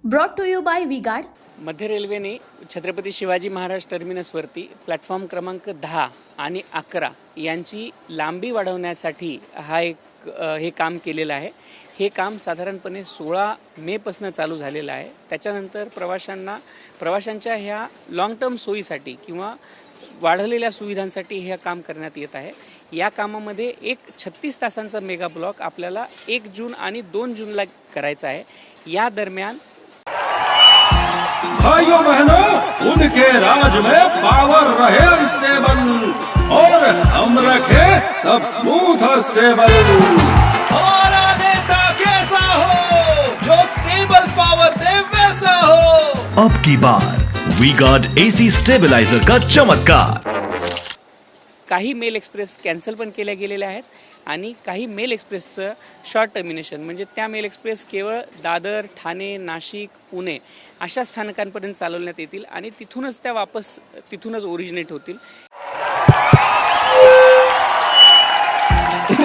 Brought to you by V-Guard. मध्य रेल्वेने छत्रपती शिवाजी महाराज टर्मिनसवरती प्लॅटफॉर्म क्रमांक 10 आणि 11 यांची लांबी वाढवण्यासाठी हे काम केलेलं आहे. हे काम साधारणपणे 16 मेपासून चालू झालेलं आहे. त्याच्यानंतर प्रवाशांच्या ह्या लॉंग टर्म सोयीसाठी किंवा वाढलेल्या सुविधांसाठी हे काम करण्यात येत आहे. या कामामध्ये एक 36 तासांचा मेगा ब्लॉक आपल्याला 1 जून आणि 2 जूनला करायचा आहे. या दरम्यान भाइयों बहनों, उनके राज में पावर रहे अनस्टेबल और हम रखे सब स्मूथ और स्टेबल। हमारा नेता कैसा हो जो स्टेबल पावर दे वैसा हो। अब की बार वी गार्ड एसी स्टेबलाइजर का चमत्कार। काही मेल एक्सप्रेस कॅन्सल पण केल्या गेलेल्या आहेत आणि काही मेल एक्सप्रेसचं शॉर्ट टर्मिनेशन म्हणजे त्या मेल एक्सप्रेस केवळ दादर, ठाणे, नाशिक, पुणे अशा स्थानकांपर्यंत चालवण्यात येतील आणि तिथूनच ओरिजिनेट होतील.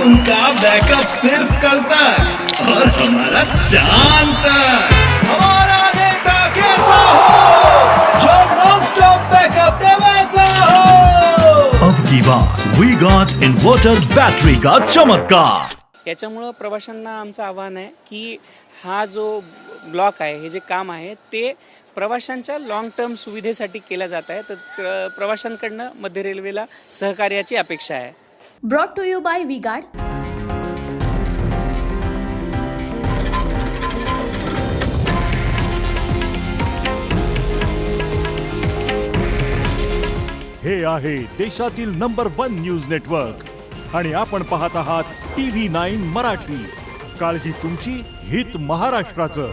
उनका बैकअप सिर्फ कल तक और हमारा चांद तक। हमारा नेता कैसा हो जो नॉन स्टॉप बैकअप दे वैसा हो। अब की बार वी गार्ड इन्वर्टर बैटरी का चमत्कार। याच्यामुळं प्रवाशांना आमचं आव्हान आहे की हा जो ब्लॉक आहे, हे जे काम आहे ते प्रवाशांच्या लॉंग टर्म सुविधेसाठी केला जात आहे. तर प्रवाशांकडनं मध्य रेल्वेला सहकार्याची अपेक्षा आहे. Brought to you by V-Guard. हे आहे देशातील नंबर 1 न्यूज नेटवर्क आणि आपण पाहत आहात TV9 मराठी. काळजी तुमची, हित महाराष्ट्राचं.